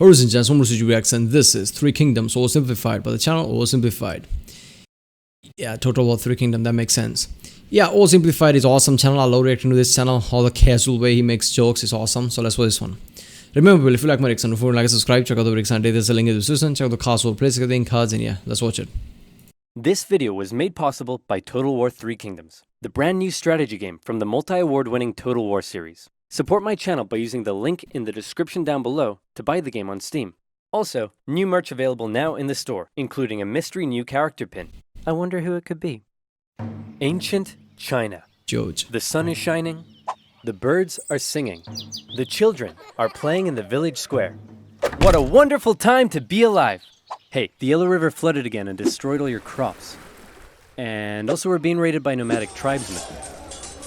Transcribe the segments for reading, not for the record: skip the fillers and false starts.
Horizon Jans, Reacts, and this is Three Kingdoms Oversimplified by the channel Oversimplified. Yeah, Total War 3 Kingdom, that makes sense. Yeah, Oversimplified is awesome channel. I love reacting to this channel. All the casual way he makes jokes is awesome. So let's watch this one. Remember, if you like my reaction, don't like and subscribe. Check out the reaction. There's a link in the description. Check out the cast over place, the cards, and yeah, let's watch it. This video was made possible by Total War 3 Kingdoms, the brand new strategy game from the multi-award winning Total War series. Support my channel by using the link in the description down below to buy the game on Steam. Also, new merch available now in the store, including a mystery new character pin. I wonder who it could be. Ancient China. George. The sun is shining. The birds are singing. The children are playing in the village square. What a wonderful time to be alive! Hey, the Yellow River flooded again and destroyed all your crops. And also we're being raided by nomadic tribesmen.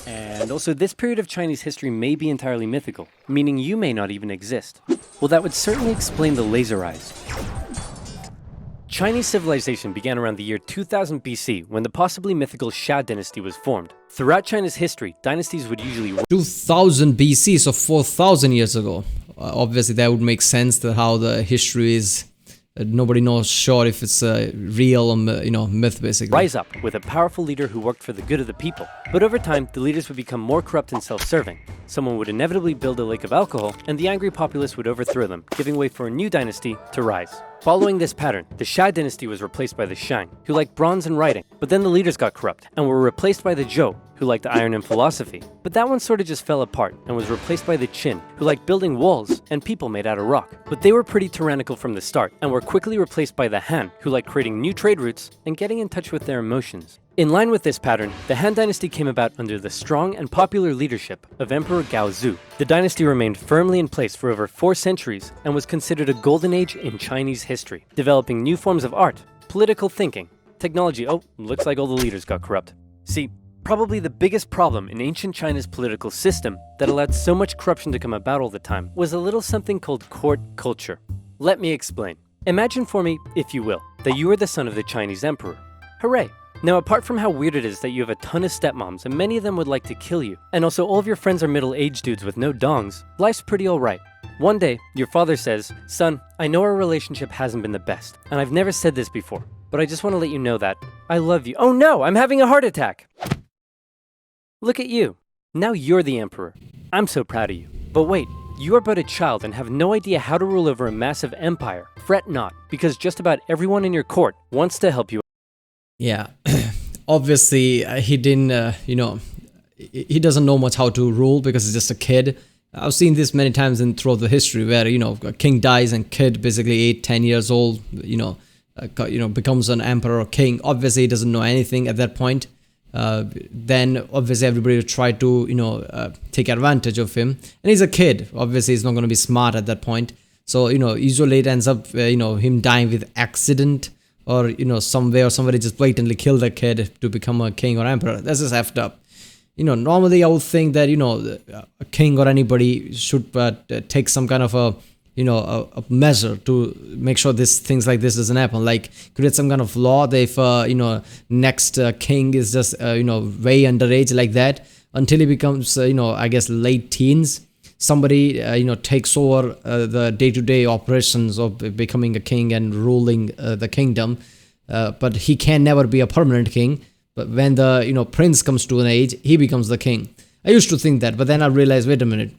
And also this period of Chinese history may be entirely mythical, meaning you may not even exist. Well, that would certainly explain the laser eyes. Chinese civilization began around the year 2000 BC when the possibly mythical Xia dynasty was formed. Throughout China's history, dynasties would usually 2000 BC, so 4,000 years ago. Obviously that would make sense that how the history is. Nobody knows sure if it's a real or myth basically. Rise up with a powerful leader who worked for the good of the people. But over time, the leaders would become more corrupt and self-serving. Someone would inevitably build a lake of alcohol, and the angry populace would overthrow them, giving way for a new dynasty to rise. Following this pattern, the Xia dynasty was replaced by the Shang, who liked bronze and writing. But then the leaders got corrupt, and were replaced by the Zhou, who liked iron and philosophy. But that one sort of just fell apart, and was replaced by the Qin, who liked building walls and people made out of rock. But they were pretty tyrannical from the start, and were quickly replaced by the Han, who liked creating new trade routes and getting in touch with their emotions. In line with this pattern, the Han dynasty came about under the strong and popular leadership of Emperor Gaozu. The dynasty remained firmly in place for over 4 centuries and was considered a golden age in Chinese history, developing new forms of art, political thinking, technology. Oh, looks like all the leaders got corrupt. See, probably the biggest problem in ancient China's political system that allowed so much corruption to come about all the time was a little something called court culture. Let me explain. Imagine for me, if you will, that you are the son of the Chinese emperor. Hooray! Now, apart from how weird it is that you have a ton of stepmoms and many of them would like to kill you, and also all of your friends are middle-aged dudes with no dongs, life's pretty alright. One day, your father says, "Son, I know our relationship hasn't been the best, and I've never said this before, but I just want to let you know that I love you." Oh no, I'm having a heart attack! Look at you. Now you're the emperor. I'm so proud of you. But wait, you are but a child and have no idea how to rule over a massive empire. Fret not, because just about everyone in your court wants to help you. Yeah, obviously he didn't, he doesn't know much how to rule because he's just a kid. I've seen this many times throughout the history where, a king dies and kid basically 8-10 years old, becomes an emperor or king. Obviously he doesn't know anything at that point. Then obviously everybody will try to, take advantage of him. And he's a kid. Obviously he's not going to be smart at that point. So, usually it ends up, him dying with accident. Or, some way or somebody just blatantly killed the kid to become a king or emperor. That's just effed up. Normally I would think that, a king or anybody should take some kind of a measure to make sure things like this doesn't happen. Like create some kind of law that if, next king is just, way underage like that until he becomes, I guess late teens. Somebody, takes over the day-to-day operations of becoming a king and ruling the kingdom. But he can never be a permanent king. But when the, prince comes to an age, he becomes the king. I used to think that, but then I realized, wait a minute.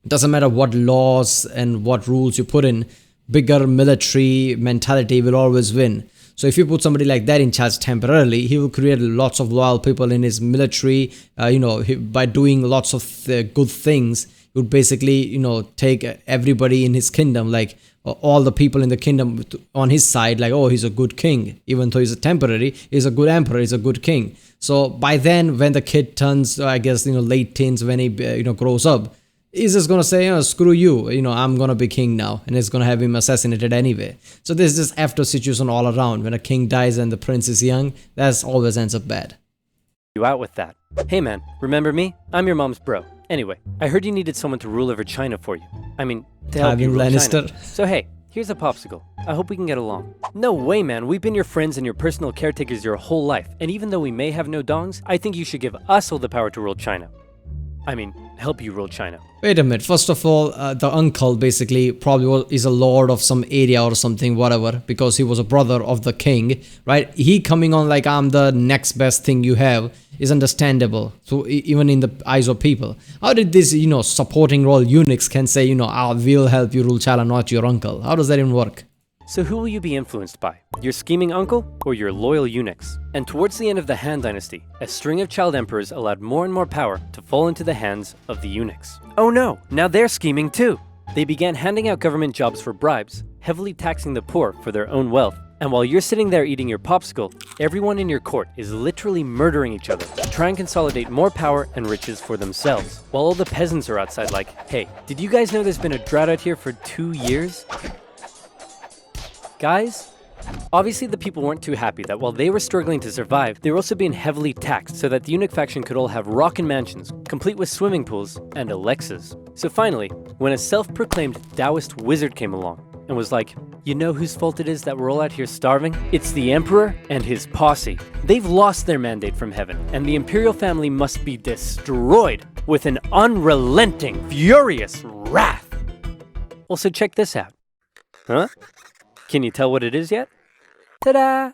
It doesn't matter what laws and what rules you put in. Bigger military mentality will always win. So if you put somebody like that in charge temporarily, he will create lots of loyal people in his military. By doing lots of good things, he would basically, take everybody in his kingdom, like all the people in the kingdom on his side, like, oh, he's a good king. Even though he's a temporary, he's a good emperor, he's a good king. So by then, when the kid turns, I guess, late teens, when he, grows up, he's just going to say, screw you, I'm going to be king now. And it's going to have him assassinated anyway. So there's this after situation all around. When a king dies and the prince is young, that always ends up bad. You out with that. Hey man, remember me? I'm your mom's bro. Anyway, I heard you needed someone to rule over China for you. I mean, to help you rule China. So hey, here's a popsicle. I hope we can get along. No way, man. We've been your friends and your personal caretakers your whole life. And even though we may have no dongs, I think you should give us all the power to rule China. I mean, help you rule China. Wait a minute. First of all, the uncle basically probably is a lord of some area or something, whatever, because he was a brother of the king, right? He coming on like I'm the next best thing you have is understandable. So even in the eyes of people, how did this, supporting role eunuchs can say, I will help you rule China, not your uncle? How does that even work? So who will you be influenced by? Your scheming uncle or your loyal eunuchs? And towards the end of the Han Dynasty, a string of child emperors allowed more and more power to fall into the hands of the eunuchs. Oh no, now they're scheming too! They began handing out government jobs for bribes, heavily taxing the poor for their own wealth. And while you're sitting there eating your popsicle, everyone in your court is literally murdering each other to try and consolidate more power and riches for themselves. While all the peasants are outside like, hey, did you guys know there's been a drought out here for 2 years? Guys? Obviously the people weren't too happy that while they were struggling to survive, they were also being heavily taxed so that the eunuch faction could all have rockin' mansions, complete with swimming pools and Alexas. So finally, when a self-proclaimed Taoist wizard came along and was like, you know whose fault it is that we're all out here starving? It's the emperor and his posse. They've lost their mandate from heaven, and the imperial family must be destroyed with an unrelenting, furious wrath. Also check this out. Huh? Can you tell what it is yet? Ta-da!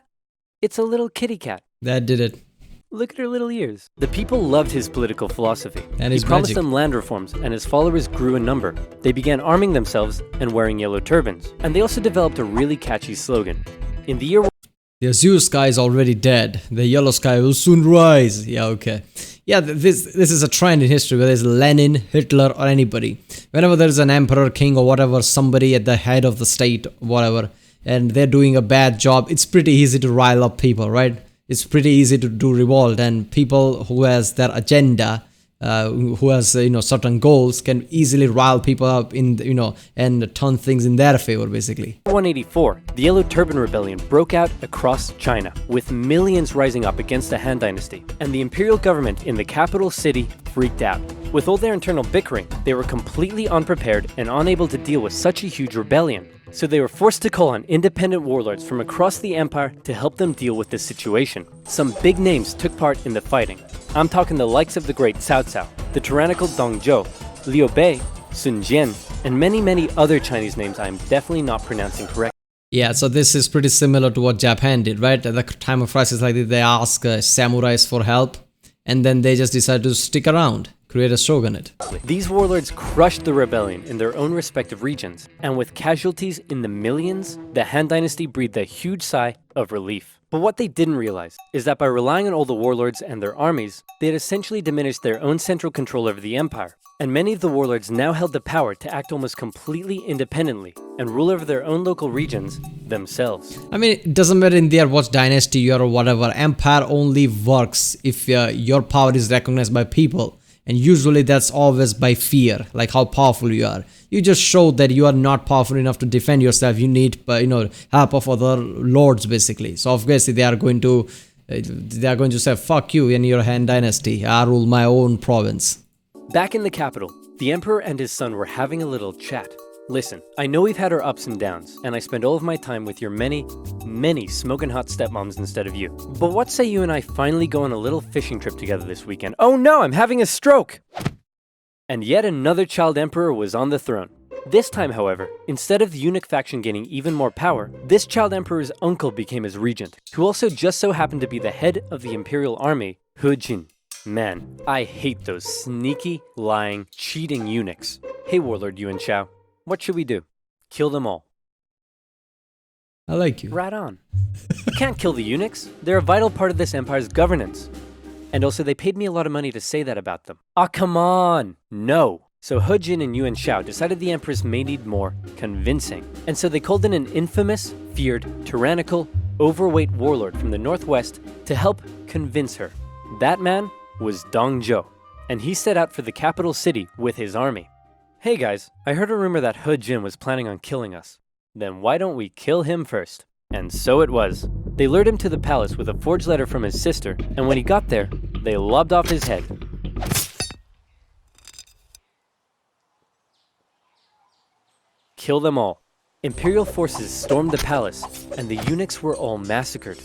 It's a little kitty cat. That did it. Look at her little ears. The people loved his political philosophy. And he his promised magic. them land reforms, and his followers grew in number. They began arming themselves and wearing yellow turbans. And they also developed a really catchy slogan. In the year The azure sky is already dead. The yellow sky will soon rise. Yeah, okay. Yeah, this is a trend in history, whether it's Lenin, Hitler, or anybody. Whenever there's an emperor, king, or whatever, somebody at the head of the state, whatever, and they're doing a bad job, it's pretty easy to rile up people, right? It's pretty easy to do revolt, and people who has their agenda, who has certain goals, can easily rile people up and turn things in their favor, basically. 184, the Yellow Turban Rebellion broke out across China, with millions rising up against the Han Dynasty, and the imperial government in the capital city freaked out. With all their internal bickering, they were completely unprepared and unable to deal with such a huge rebellion. So they were forced to call on independent warlords from across the empire to help them deal with this situation. Some big names took part in the fighting. I'm talking the likes of the great Cao Cao, the tyrannical Dong Zhuo, Liu Bei, Sun Jian, and many other Chinese names I'm definitely not pronouncing correctly. Yeah, so this is pretty similar to what Japan did, right? At the time of crisis like this, they ask samurais for help, and then they just decide to stick around, create a shogunate. These warlords crushed the rebellion in their own respective regions, and with casualties in the millions, the Han Dynasty breathed a huge sigh of relief. But what they didn't realize is that by relying on all the warlords and their armies, they had essentially diminished their own central control over the empire. And many of the warlords now held the power to act almost completely independently and rule over their own local regions themselves. I mean, it doesn't matter in there what dynasty you are or whatever. Empire only works if your power is recognized by people. And usually that's always by fear, like how powerful you are. You just show that you are not powerful enough to defend yourself. You need, help of other lords, basically. So obviously they are going to say, "Fuck you and your Han Dynasty. I rule my own province." Back in the capital, the emperor and his son were having a little chat. Listen, I know we've had our ups and downs, and I spend all of my time with your many smoking hot stepmoms instead of you. But what say you and I finally go on a little fishing trip together this weekend? Oh no, I'm having a stroke! And yet another child emperor was on the throne. This time, however, instead of the eunuch faction gaining even more power, this child emperor's uncle became his regent, who also just so happened to be the head of the imperial army, He Jin. Man, I hate those sneaky, lying, cheating eunuchs. Hey Warlord Yuan Shao. What should we do? Kill them all. I like you. Right on. You can't kill the eunuchs. They're a vital part of this empire's governance. And also, they paid me a lot of money to say that about them. Ah, come on! No! So He Jin and Yuan Shao decided the empress may need more convincing. And so they called in an infamous, feared, tyrannical, overweight warlord from the northwest to help convince her. That man was Dong Zhuo, and he set out for the capital city with his army. Hey guys, I heard a rumor that He Jin was planning on killing us. Then why don't we kill him first? And so it was. They lured him to the palace with a forged letter from his sister, and when he got there, they lobbed off his head. Kill them all. Imperial forces stormed the palace, and the eunuchs were all massacred.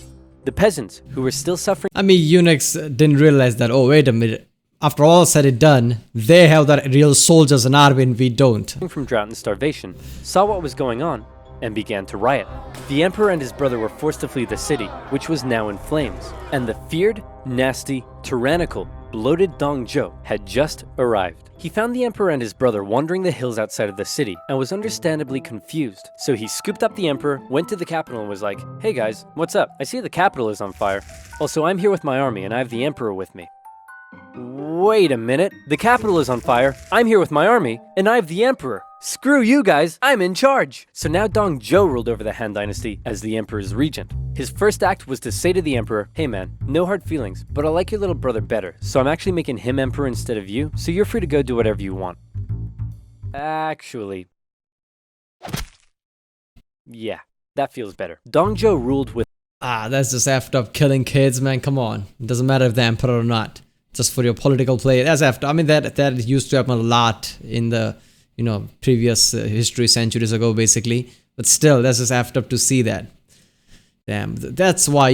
The peasants, who were still suffering... I mean, eunuchs didn't realize that, oh, wait a minute. after all said and done, they have the real soldiers and army and we don't. From drought and starvation, saw what was going on, and began to riot. The emperor and his brother were forced to flee the city, which was now in flames, and the feared, nasty, tyrannical, bloated Dong Zhuo had just arrived. He found the emperor and his brother wandering the hills outside of the city and was understandably confused. So he scooped up the emperor, went to the capital and was like, "Hey guys, what's up? I see the capital is on fire. Also, I'm here with my army and I have the emperor with me." Wait a minute, the capital is on fire, I'm here with my army, and I have the emperor. Screw you guys, I'm in charge! So now Dong Zhuo ruled over the Han Dynasty as the emperor's regent. His first act was to say to the emperor, "Hey man, no hard feelings, but I like your little brother better, so I'm actually making him emperor instead of you, so you're free to go do whatever you want." Actually, yeah, that feels better. Dong Zhuo ruled with That's just effed up killing kids, man, come on. It doesn't matter if they're emperor or not. Just for your political play. That's effed up. I mean, that used to happen a lot in the, previous history centuries ago, basically. But still, that's just effed up to see that. Damn, that's why,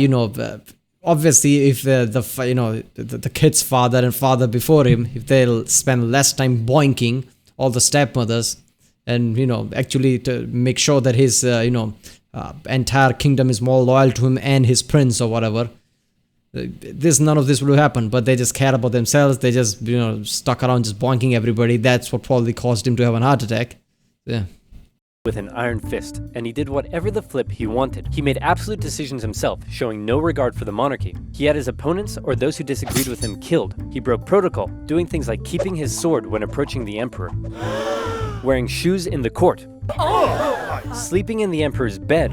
obviously, if the kid's father and father before him, if they'll spend less time boinking all the stepmothers and, actually to make sure that his, entire kingdom is more loyal to him and his prince or whatever, none of this would happen, but they just care about themselves. They just, stuck around just boinking everybody. That's what probably caused him to have a heart attack. Yeah. With an iron fist, and he did whatever the flip he wanted. He made absolute decisions himself, showing no regard for the monarchy. He had his opponents or those who disagreed with him killed. He broke protocol, doing things like keeping his sword when approaching the emperor, wearing shoes in the court, sleeping in the emperor's bed,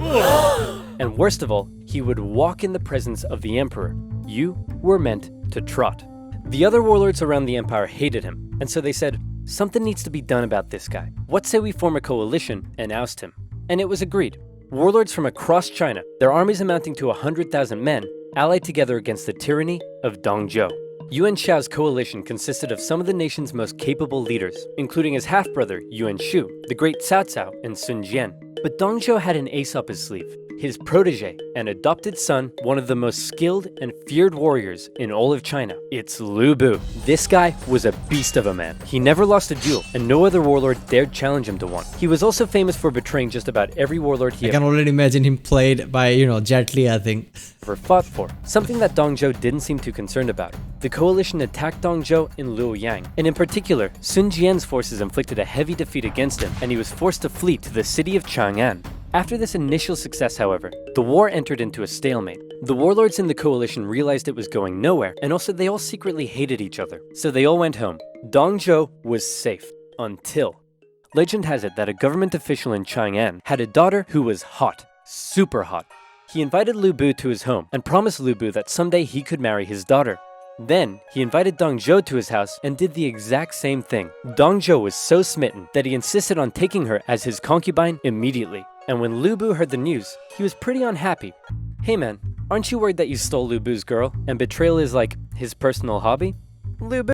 and worst of all, he would walk in the presence of the emperor. You were meant to trot. The other warlords around the empire hated him, and so they said, "Something needs to be done about this guy. What say we form a coalition and oust him?" And it was agreed. Warlords from across China, their armies amounting to 100,000 men, allied together against the tyranny of Dong Zhuo. Yuan Shao's coalition consisted of some of the nation's most capable leaders, including his half-brother Yuan Shu, the great Cao Cao, and Sun Jian. But Dong Zhuo had an ace up his sleeve. His protege and adopted son, one of the most skilled and feared warriors in all of China. It's Lu Bu. This guy was a beast of a man. He never lost a duel, and no other warlord dared challenge him to one. He was also famous for betraying just about every warlord he I can already imagine him played by, Jet Li, I think. ever fought for, something that Dong Zhuo didn't seem too concerned about. The coalition attacked Dong Zhuo in Luoyang, and in particular, Sun Jian's forces inflicted a heavy defeat against him, and he was forced to flee to the city of Chang'an. After this initial success, however, the war entered into a stalemate. The warlords in the coalition realized it was going nowhere, and also they all secretly hated each other. So they all went home. Dong Zhuo was safe. Until. Legend has it that a government official in Chang'an had a daughter who was hot. Super hot. He invited Lu Bu to his home and promised Lu Bu that someday he could marry his daughter. Then, he invited Dong Zhuo to his house and did the exact same thing. Dong Zhuo was so smitten that he insisted on taking her as his concubine immediately. And when Lu Bu heard the news, he was pretty unhappy. "Hey man, aren't you worried that you stole Lu Bu's girl and betrayal is like his personal hobby?" Lu Bu.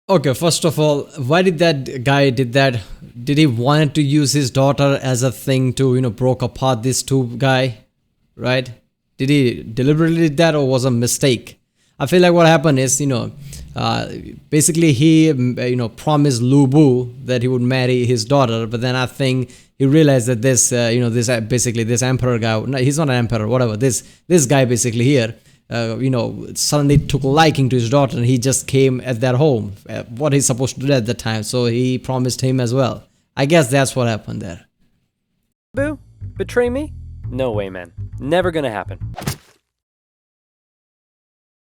Okay, first of all, why did that guy did that? Did he want to use his daughter as a thing to, broke apart this two guy, right? Did he deliberately did that or was a mistake? I feel like what happened is, basically he, promised Lu Bu that he would marry his daughter, but then I think he realized that this, this emperor guy, no, he's not an emperor, whatever, this guy basically here, suddenly took a liking to his daughter and he just came at their home, what he's supposed to do at the time, so he promised him as well. I guess that's what happened there. Bu? Betray me? No way, man. Never gonna happen.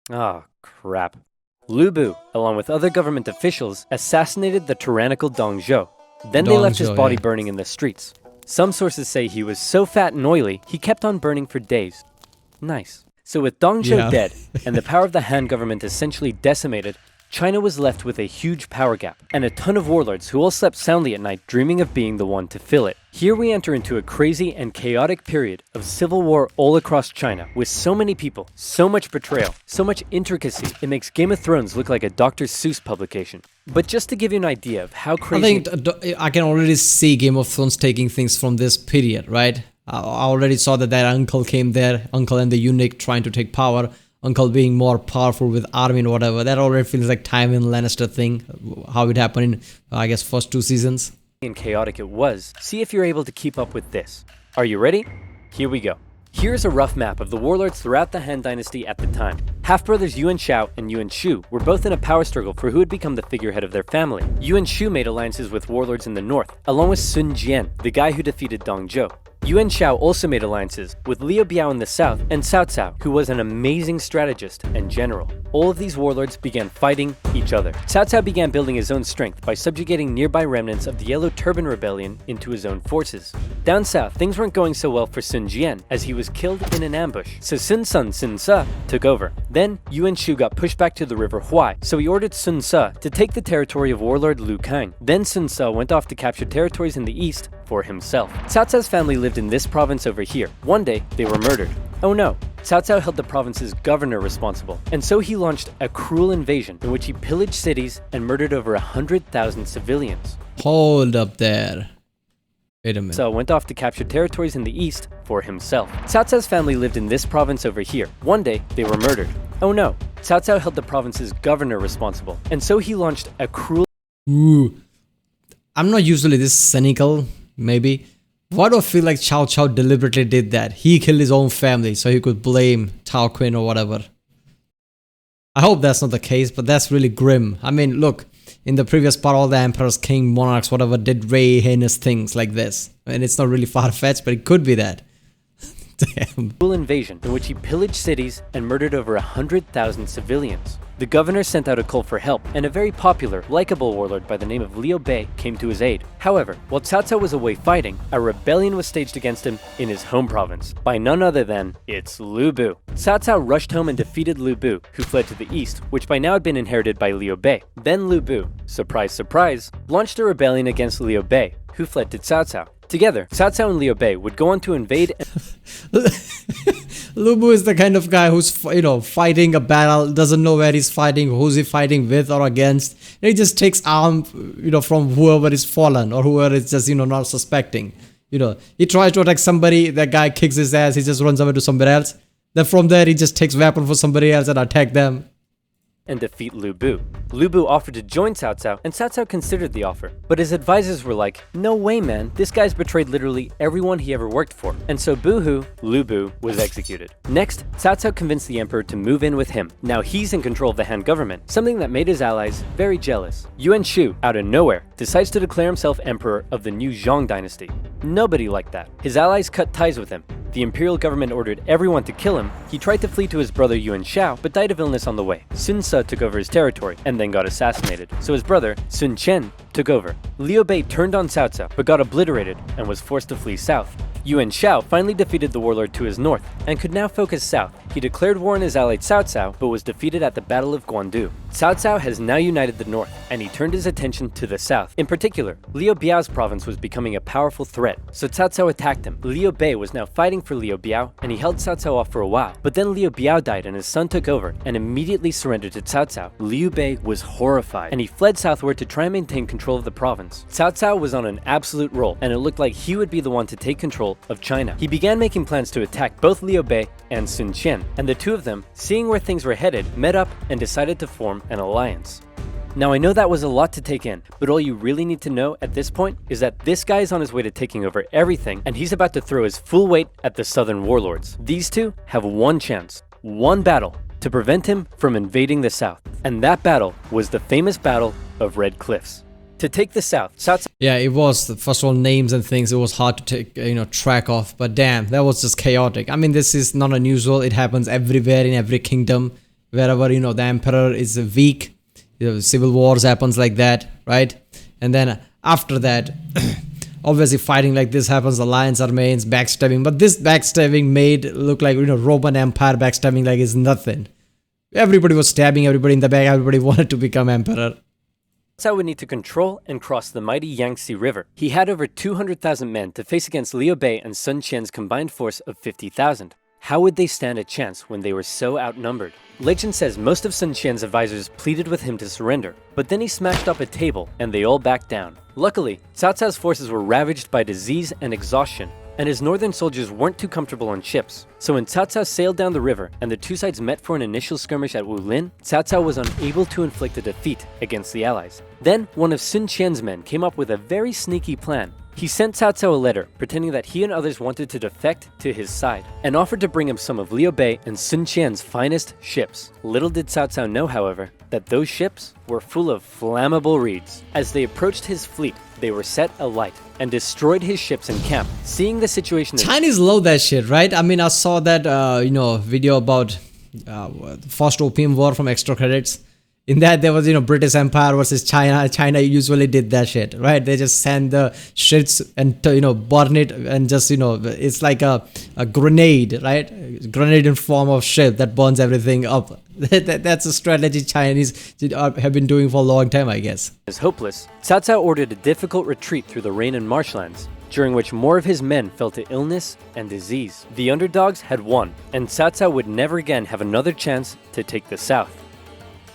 Oh, crap. Lu Bu, along with other government officials, assassinated the tyrannical Dong Zhuo. Then they left his body burning in the streets. Some sources say he was so fat and oily, he kept on burning for days. Nice. So with Dong Zhuo dead, and the power of the Han government essentially decimated, China was left with a huge power gap, and a ton of warlords who all slept soundly at night dreaming of being the one to fill it. Here we enter into a crazy and chaotic period of civil war all across China, with so many people, so much betrayal, so much intricacy, it makes Game of Thrones look like a Dr. Seuss publication. But just to give you an idea of how crazy... I think I can already see Game of Thrones taking things from this period, right? I already saw that uncle came there, uncle and the eunuch trying to take power. uncle being more powerful with army and whatever. That already feels like Tywin Lannister thing, how it happened in, I guess, first 2 seasons. And chaotic it was, see if you're able to keep up with this. Are you ready? Here we go. Here's a rough map of the warlords throughout the Han Dynasty at the time. Half-brothers Yuan Shao and Yuan Shu were both in a power struggle for who would become the figurehead of their family. Yuan Shu made alliances with warlords in the north, along with Sun Jian, the guy who defeated Dong Zhuo. Yuan Shao also made alliances with Liu Biao in the south and Cao Cao, who was an amazing strategist and general. All of these warlords began fighting each other. Cao Cao began building his own strength by subjugating nearby remnants of the Yellow Turban Rebellion into his own forces. Down south, things weren't going so well for Sun Jian, as he was killed in an ambush, so Sun Sun Sun Ce took over. Then, Yuan Shu got pushed back to the river Huai, so he ordered Sun Ce to take the territory of warlord Lu Kang. Then Sun Ce went off to capture territories in the east for himself. Cao Cao's family lived in this province over here. One day, they were murdered. Oh no, Cao Cao held the province's governor responsible, and so he launched a cruel invasion in which he pillaged cities and murdered over 100,000 civilians. Hold up there. Wait a minute. So went off to capture territories in the east for himself. Cao Cao's family lived in this province over here. One day, they were murdered. Oh no, Cao Cao held the province's governor responsible, and so he launched a cruel... Ooh. I'm not usually this cynical, maybe. Why do I feel like Cao Cao deliberately did that? He killed his own family so he could blame Tao Qin or whatever. I hope that's not the case, but that's really grim. I mean, look, in the previous part, all the emperors, king, monarchs, whatever, did very heinous things like this. And it's not really far-fetched, but it could be that. Damn. Cruel invasion in which he pillaged cities and murdered over 100,000 civilians. The governor sent out a call for help, and a very popular, likable warlord by the name of Liu Bei came to his aid. However, while Cao Cao was away fighting, a rebellion was staged against him in his home province, by none other than, it's Lu Bu. Cao Cao rushed home and defeated Lu Bu, who fled to the east, which by now had been inherited by Liu Bei. Then Lu Bu, surprise surprise, launched a rebellion against Liu Bei, who fled to Cao Cao. Together, Cao Cao and Liu Bei would go on to invade. Lu Bu is the kind of guy who's, fighting a battle, doesn't know where he's fighting, who's he fighting with or against. And he just takes arm, from whoever is fallen or whoever is just, not suspecting. He tries to attack somebody, that guy kicks his ass, he just runs away to somebody else. Then from there, he just takes weapon for somebody else and attack them. And defeat Lu Bu. Lu Bu offered to join Cao Cao, and Cao Cao considered the offer. But his advisors were like, no way man, this guy's betrayed literally everyone he ever worked for. And so boo-hoo, Lu Bu was executed. Next, Cao Cao convinced the emperor to move in with him. Now he's in control of the Han government, something that made his allies very jealous. Yuan Shu, out of nowhere, decides to declare himself emperor of the new Zhong dynasty. Nobody liked that. His allies cut ties with him. The imperial government ordered everyone to kill him. He tried to flee to his brother Yuan Shao, but died of illness on the way. Sun Ce took over his territory, and then got assassinated. So his brother, Sun Chen, took over. Liu Bei turned on Cao Cao, but got obliterated, and was forced to flee south. Yuan Shao finally defeated the warlord to his north, and could now focus south. He declared war on his ally Cao Cao, but was defeated at the Battle of Guandu. Cao Cao has now united the north, and he turned his attention to the south. In particular, Liu Biao's province was becoming a powerful threat, so Cao Cao attacked him. Liu Bei was now fighting for Liu Biao, and he held Cao Cao off for a while. But then Liu Biao died and his son took over, and immediately surrendered to Cao Cao. Liu Bei was horrified, and he fled southward to try and maintain control of the province. Cao Cao was on an absolute roll, and it looked like he would be the one to take control of China. He began making plans to attack both Liu Bei and Sun Qian, and the two of them, seeing where things were headed, met up and decided to form an alliance. Now I know that was a lot to take in, but all you really need to know at this point is that this guy is on his way to taking over everything, and he's about to throw his full weight at the southern warlords. These two have one chance, one battle, to prevent him from invading the south, and that battle was the famous Battle of Red Cliffs. To take the south, yeah, it was, first of all, names and things, it was hard to take, track of, but damn, that was just chaotic. I mean, this is not unusual, it happens everywhere in every kingdom, wherever, the emperor is weak, civil wars happens like that, right? And then after that, obviously fighting like this happens, alliance remains, backstabbing, but this backstabbing made look like, Roman Empire backstabbing like it's nothing. Everybody was stabbing everybody in the back, everybody wanted to become emperor. Cao would need to control and cross the mighty Yangtze River. He had over 200,000 men to face against Liu Bei and Sun Qian's combined force of 50,000. How would they stand a chance when they were so outnumbered? Legend says most of Sun Qian's advisors pleaded with him to surrender, but then he smashed up a table and they all backed down. Luckily, Cao Cao's forces were ravaged by disease and exhaustion, and his northern soldiers weren't too comfortable on ships. So when Cao Cao sailed down the river and the two sides met for an initial skirmish at Wulin, Cao Cao was unable to inflict a defeat against the allies. Then one of Sun Qian's men came up with a very sneaky plan. He sent Cao Cao a letter pretending that he and others wanted to defect to his side, and offered to bring him some of Liu Bei and Sun Qian's finest ships. Little did Cao Cao know, however, that those ships were full of flammable reeds. As they approached his fleet, they were set alight and destroyed his ships in camp. Seeing the situation, Chinese love that shit, right? I mean, I saw that video about first Opium War from Extra Credits. In that, there was, British Empire versus China. China usually did that shit, right? They just send the shits and, burn it and just, it's like a grenade, right? Grenade in form of shit that burns everything up. That's a strategy Chinese have been doing for a long time, I guess. Is hopeless, Cao Cao ordered a difficult retreat through the rain and marshlands, during which more of his men fell to illness and disease. The underdogs had won, and Cao Cao would never again have another chance to take the south.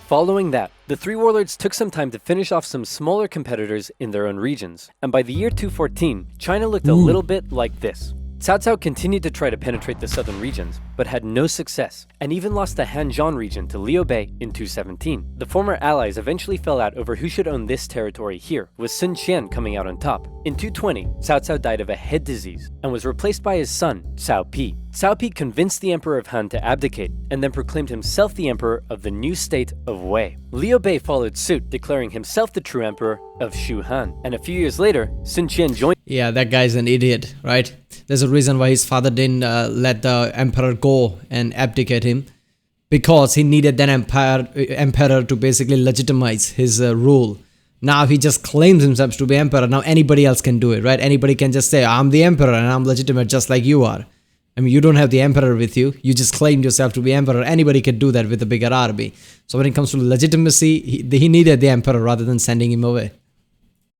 Following that, the three warlords took some time to finish off some smaller competitors in their own regions, and by the year 214, China looked a little bit like this. Cao Cao continued to try to penetrate the southern regions, but had no success, and even lost the Hanzhong region to Liu Bei in 217. The former allies eventually fell out over who should own this territory here, with Sun Qian coming out on top. In 220, Cao Cao died of a head disease, and was replaced by his son, Cao Pi. Cao Pi convinced the Emperor of Han to abdicate, and then proclaimed himself the Emperor of the new state of Wei. Liu Bei followed suit, declaring himself the true Emperor of Shu Han, and a few years later, Sun Qian joined. Yeah, that guy's an idiot, right? There's a reason why his father didn't let the emperor go and abdicate him, because he needed that emperor to basically legitimize his rule. Now he just claims himself to be emperor. Now anybody else can do it, right? Anybody can just say, I'm the emperor and I'm legitimate just like you are. I mean, you don't have the emperor with you. You just claimed yourself to be emperor. Anybody can do that with a bigger army. So when it comes to legitimacy, he needed the emperor rather than sending him away.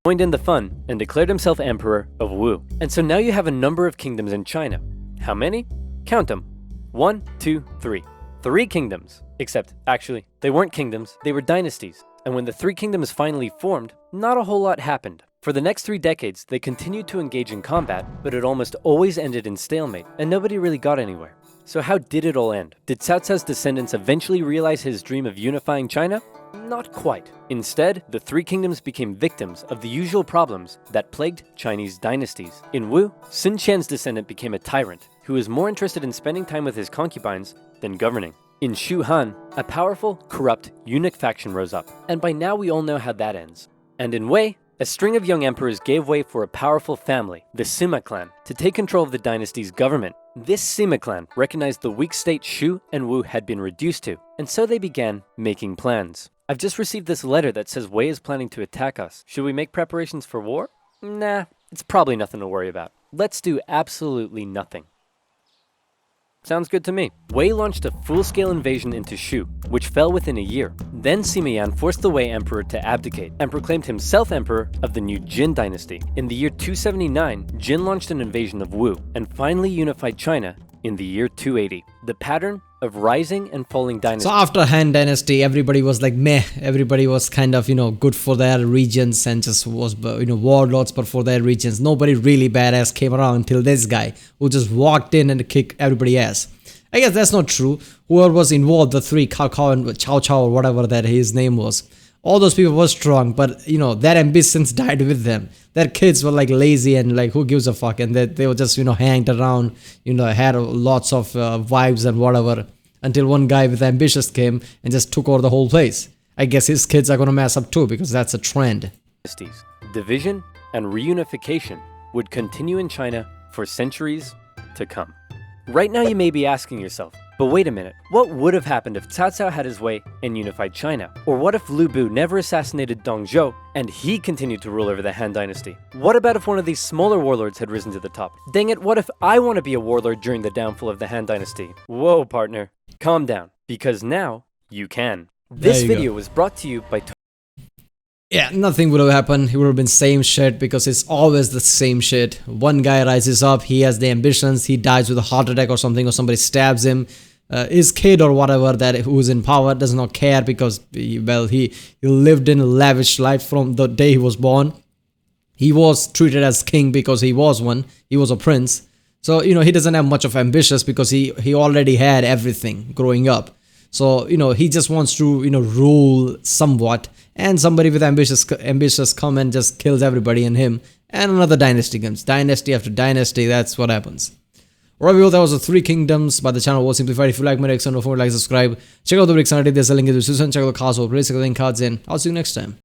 Joined in the fun and declared himself Emperor of Wu. And so now you have a number of kingdoms in China. How many? Count them. 1, 2, 3. 3 kingdoms. Except, actually, they weren't kingdoms, they were dynasties. And when the 3 kingdoms finally formed, not a whole lot happened. For the next 3 decades, they continued to engage in combat, but it almost always ended in stalemate, and nobody really got anywhere. So how did it all end? Did Cao Cao's descendants eventually realize his dream of unifying China? Not quite. Instead, the 3 kingdoms became victims of the usual problems that plagued Chinese dynasties. In Wu, Sun Qian's descendant became a tyrant, who was more interested in spending time with his concubines than governing. In Shu Han, a powerful, corrupt eunuch faction rose up, and by now we all know how that ends. And in Wei, a string of young emperors gave way for a powerful family, the Sima clan, to take control of the dynasty's government. This Sima clan recognized the weak state Shu and Wu had been reduced to, and so they began making plans. I've just received this letter that says Wei is planning to attack us. Should we make preparations for war? Nah, it's probably nothing to worry about. Let's do absolutely nothing. Sounds good to me. Wei launched a full-scale invasion into Shu, which fell within a year. Then Sima Yan forced the Wei emperor to abdicate and proclaimed himself emperor of the new Jin dynasty. In the year 279, Jin launched an invasion of Wu and finally unified China in the year 280. The pattern of rising and falling dynasties. So after Han Dynasty, everybody was like meh. Everybody was kind of, good for their regions and just was, warlords, but for their regions. Nobody really badass came around until this guy who just walked in and kicked everybody ass. I guess that's not true. Whoever was involved, the 3, Cao Cao and Chow Chow or whatever that his name was, all those people were strong, but their ambitions died with them. Their kids were like lazy and like who gives a fuck, and they were just hanged around, had lots of wives and whatever, until one guy with ambitious came and just took over the whole place. I guess his kids are gonna mess up too, because that's a trend. Division and reunification would continue in China for centuries to come. Right now you may be asking yourself, but wait a minute, what would have happened if Cao Cao had his way and unified China? Or what if Lu Bu never assassinated Dong Zhuo and he continued to rule over the Han Dynasty? What about if one of these smaller warlords had risen to the top? Dang it, what if I want to be a warlord during the downfall of the Han Dynasty? Whoa, partner, calm down, because now you can. This video was brought to you by Yeah, nothing would have happened. It would have been same shit, because it's always the same shit. One guy rises up, he has the ambitions, he dies with a heart attack or something, or somebody stabs him. His kid or whatever who's in power does not care, because he lived in a lavish life from the day he was born. He was treated as king because he was one. He was a prince. So, he doesn't have much of ambitious because he already had everything growing up. So, he just wants to, rule somewhat, and somebody with ambitious come and just kills everybody in him, and another dynasty comes. Dynasty after dynasty, that's what happens. Alright, people, that was the 3 kingdoms by the channel OverSimplified. If you like my reaction, don't forget to like, subscribe. Check out the Rick Sanity, there's a link in the description. Check out the cards over, check out the link cards in. I'll see you next time.